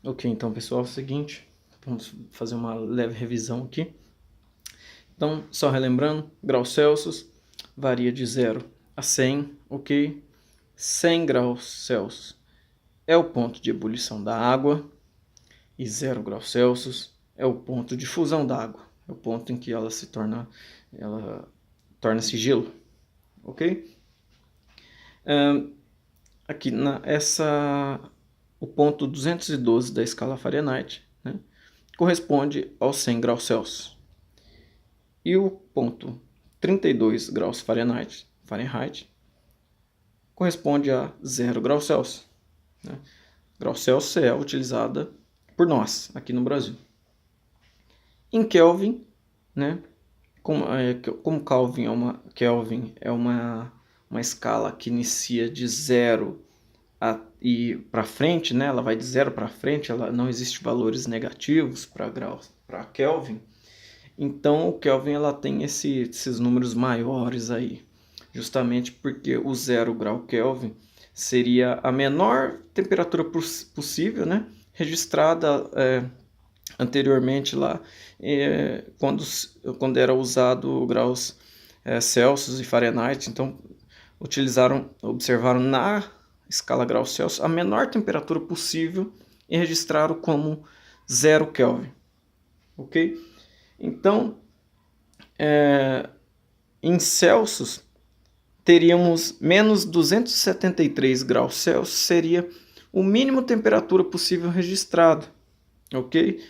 Ok, então pessoal, é o seguinte, vamos fazer uma leve revisão aqui. Então, só relembrando, graus Celsius varia de 0 a 100, ok? 100 graus Celsius é o ponto de ebulição da água e 0 graus Celsius é o ponto de fusão da água, é o ponto em que ela torna-se gelo, ok? Aqui o ponto 212 da escala Fahrenheit, né, corresponde aos 100 graus Celsius. E o ponto 32 graus Fahrenheit corresponde a 0 graus Celsius. Né? Graus Celsius é utilizada por nós aqui no Brasil. Em Kelvin, né, como Kelvin é uma escala que inicia de 0 e para frente, né, ela vai de 0 para frente, ela não existe valores negativos para Kelvin. Então, o Kelvin ela tem esses números maiores aí, justamente porque o 0 grau Kelvin seria a menor temperatura possível, né, registrada anteriormente lá, quando era usado graus Celsius e Fahrenheit. Então, observaram na escala graus Celsius a menor temperatura possível e registraram como 0 Kelvin, ok? Então, em Celsius, teríamos menos 273 graus Celsius, seria o mínimo temperatura possível registrado, ok?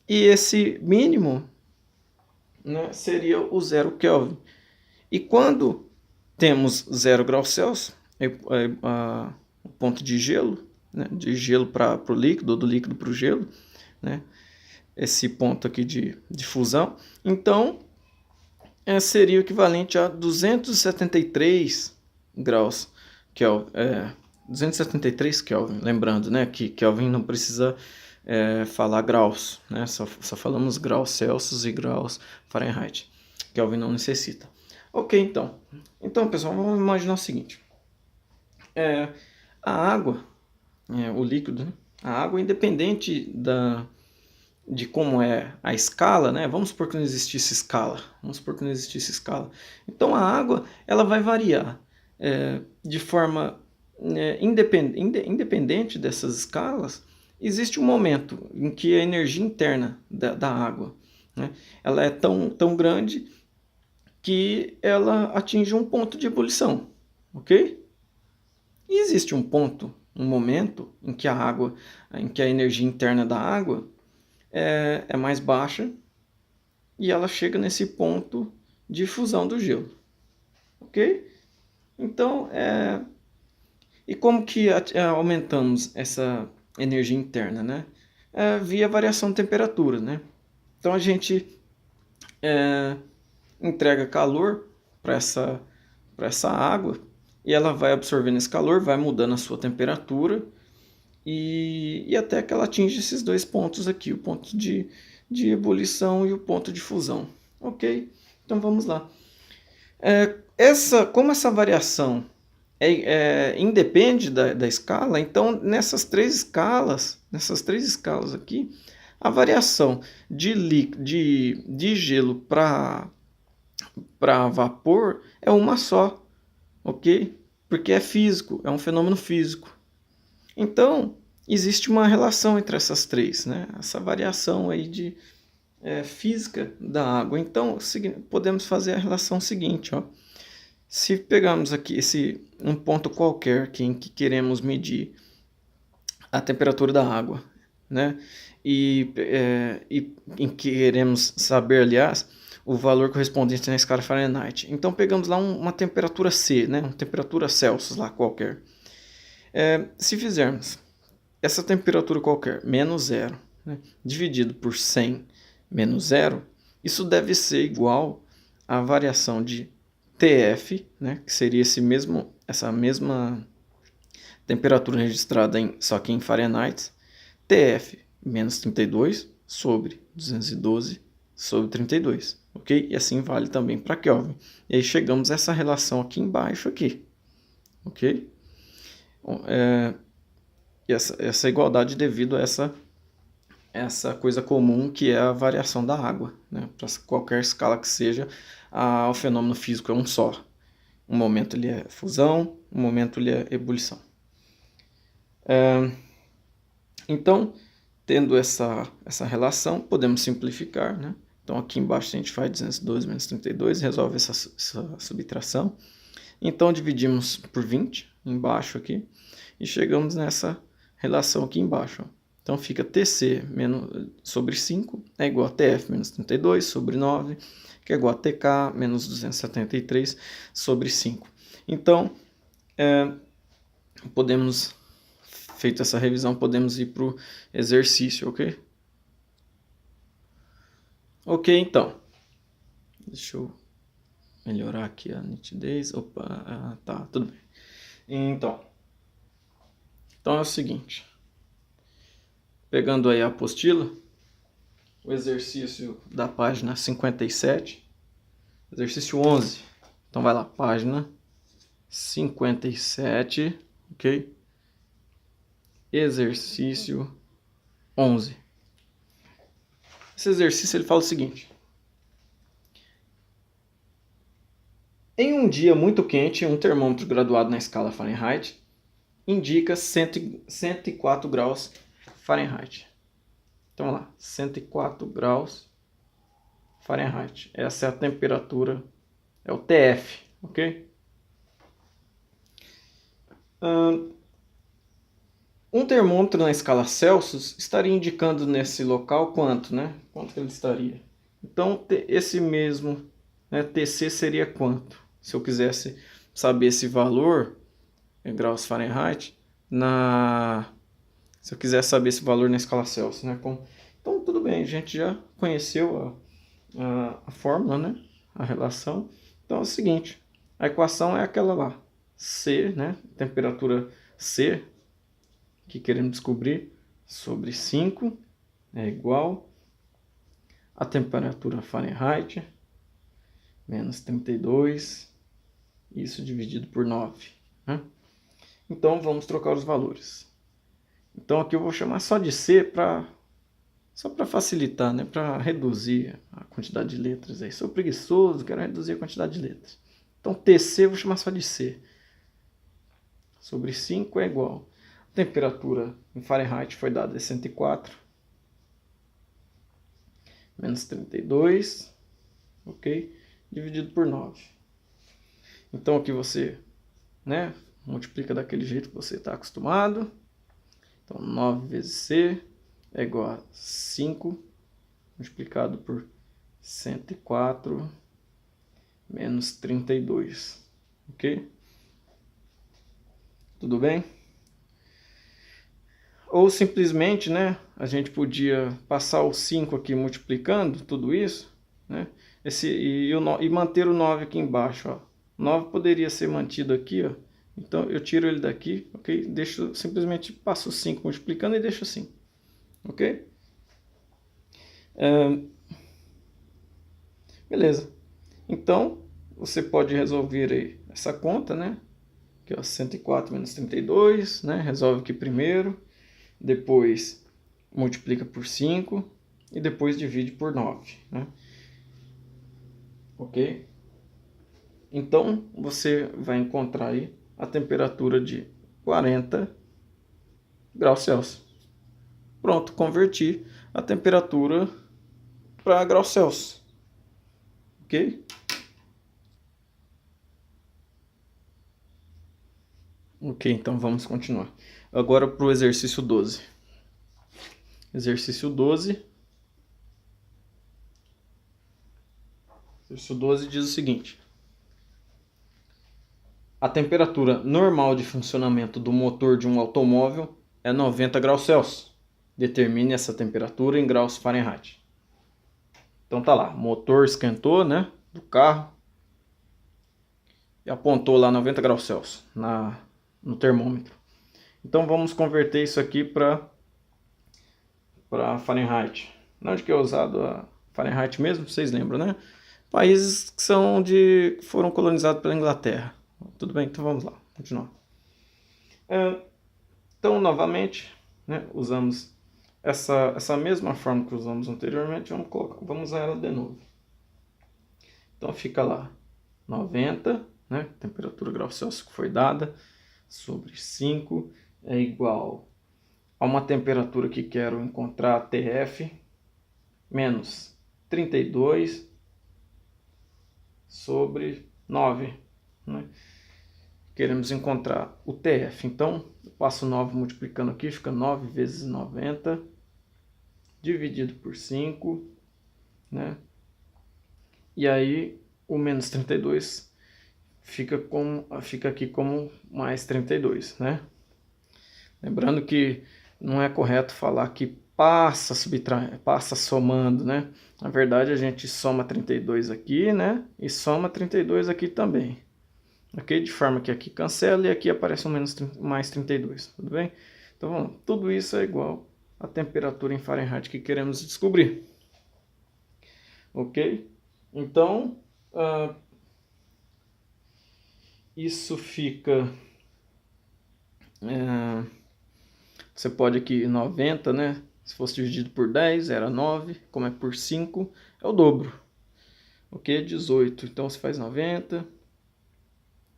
E esse mínimo, né, seria o 0 Kelvin. E quando temos 0 graus Celsius, o ponto de gelo, né, de gelo para o líquido, ou do líquido para o gelo, né, esse ponto aqui de fusão, então seria o equivalente a 273 graus Kelvin, 273 Kelvin, lembrando, né, que Kelvin não precisa falar graus, né, só falamos graus Celsius e graus Fahrenheit, Kelvin não necessita. Ok, então pessoal, vamos imaginar o seguinte, a água, o líquido, né, a água, independente de como é a escala, né? Vamos supor que não existisse escala. Então a água ela vai variar de forma independente dessas escalas. Existe um momento em que a energia interna da água, né, ela é tão grande que ela atinge um ponto de ebulição, ok? E existe um momento em que a energia interna da água é mais baixa e ela chega nesse ponto de fusão do gelo, ok? Então, e como que aumentamos essa energia interna, né? Via variação de temperatura, né? Então a gente entrega calor para essa água e ela vai absorvendo esse calor, vai mudando a sua temperatura e até que ela atinge esses dois pontos aqui, o ponto de ebulição e o ponto de fusão. Ok? Então vamos lá. Como essa variação independe da escala, então nessas três escalas aqui, a variação de gelo para vapor é uma só, ok? Porque é físico, é um fenômeno físico. Então, existe uma relação entre essas três, né? Essa variação aí de física da água. Então, podemos fazer a relação seguinte, ó. Se pegarmos aqui um ponto qualquer aqui em que queremos medir a temperatura da água, né? E em que queremos saber, aliás, o valor correspondente na escala Fahrenheit. Então, pegamos lá uma temperatura C, né? Uma temperatura Celsius lá qualquer. Se fizermos essa temperatura qualquer, menos 0, né, dividido por 100 menos 0, isso deve ser igual à variação de TF, né, que seria essa mesma temperatura registrada só que em Fahrenheit, TF menos 32 sobre 212 sobre 32, ok? E assim vale também para Kelvin. E aí chegamos a essa relação aqui embaixo, aqui, ok? essa igualdade devido a essa coisa comum que é a variação da água, né? Para qualquer escala que seja, o fenômeno físico é um só. Um momento ele é fusão, um momento ele é ebulição. Então, tendo essa relação, podemos simplificar, né? Então aqui embaixo a gente faz 212 menos 32, resolve essa subtração. Então dividimos por 20 embaixo aqui e chegamos nessa relação aqui embaixo. Ó. Então fica TC sobre 5 é igual a TF menos 32 sobre 9, que é igual a TK menos 273 sobre 5. Então, podemos, feita essa revisão, podemos ir para o exercício, ok? Ok, então. Deixa eu melhorar aqui a nitidez. Opa, tá, tudo bem. Então é o seguinte. Pegando aí a apostila, o exercício da página 57, exercício 11. Então vai lá, página 57, ok? Exercício 11. Esse exercício ele fala o seguinte: em um dia muito quente, um termômetro graduado na escala Fahrenheit indica 104 graus Fahrenheit. Então, vamos lá, 104 graus Fahrenheit. Essa é a temperatura, é o TF, ok? Um termômetro na escala Celsius estaria indicando nesse local quanto, né? Quanto ele estaria? Então, esse mesmo, né, TC seria quanto? Se eu quisesse saber esse valor em graus Fahrenheit, se eu quisesse saber esse valor na escala Celsius, né? Então, tudo bem, a gente já conheceu a fórmula, né? A relação. Então, é o seguinte, a equação é aquela lá, C, né? Temperatura C, que queremos descobrir, sobre 5 é igual a temperatura Fahrenheit menos 32, isso dividido por 9. Né? Então vamos trocar os valores. Então aqui eu vou chamar só de C só para facilitar, né? Para reduzir a quantidade de letras. Aí. Sou preguiçoso, quero reduzir a quantidade de letras. Então TC eu vou chamar só de C. Sobre 5 é igual. A temperatura em Fahrenheit foi dada de 104 menos 32, ok? Dividido por 9. Então aqui você, né, multiplica daquele jeito que você está acostumado. Então 9 vezes C é igual a 5 multiplicado por 104 menos 32, ok? Tudo bem? Ou simplesmente, né, a gente podia passar o 5 aqui multiplicando tudo isso, né, e manter o 9 aqui embaixo. Ó. O 9 poderia ser mantido aqui, ó. Então eu tiro ele daqui, ok? Simplesmente passo o 5 multiplicando e deixo assim, ok? Beleza. Então você pode resolver aí essa conta, né? Aqui, ó, 104 menos 32, né? Resolve aqui primeiro. Depois multiplica por 5 e depois divide por 9, né? Ok? Então você vai encontrar aí a temperatura de 40 graus Celsius. Pronto, converti a temperatura para graus Celsius. Ok? Ok, então vamos continuar. Agora para o exercício 12. Exercício 12. Exercício 12 diz o seguinte: a temperatura normal de funcionamento do motor de um automóvel é 90 graus Celsius. Determine essa temperatura em graus Fahrenheit. Então tá lá, o motor esquentou, né, do carro e apontou lá 90 graus Celsius no termômetro. Então vamos converter isso aqui para Fahrenheit. Onde que é usado a Fahrenheit mesmo? Vocês lembram, né? Países que foram colonizados pela Inglaterra. Tudo bem? Então vamos lá, continuar. Então Então, novamente, né, usamos essa mesma forma que usamos anteriormente, vamos usar ela de novo. Então fica lá 90, né, temperatura grau Celsius que foi dada, sobre 5 é igual a uma temperatura que quero encontrar, TF, menos 32 sobre 9. Né? Queremos encontrar o TF, então eu passo 9 multiplicando aqui, fica 9 vezes 90, dividido por 5, né? E aí o menos 32 fica aqui como mais 32, né? Lembrando que não é correto falar que passa somando, né? Na verdade, a gente soma 32 aqui, né? E soma 32 aqui também. Ok? De forma que aqui cancela e aqui aparece mais 32, tudo bem? Então, vamos lá. Tudo isso é igual à temperatura em Fahrenheit que queremos descobrir. Ok? Então, isso fica... você pode aqui 90, né? Se fosse dividido por 10, era 9. Como é por 5, é o dobro. Ok? 18. Então, você faz 90.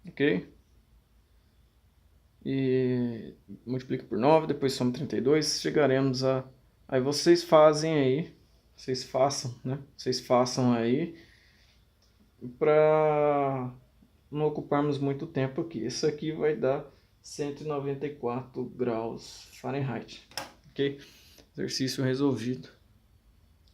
Ok? E multiplica por 9, depois soma 32. Chegaremos a... Aí vocês fazem aí. Vocês façam, né? Vocês façam aí. Para não ocuparmos muito tempo aqui. Isso aqui vai dar 194 graus Fahrenheit. Ok? Exercício resolvido.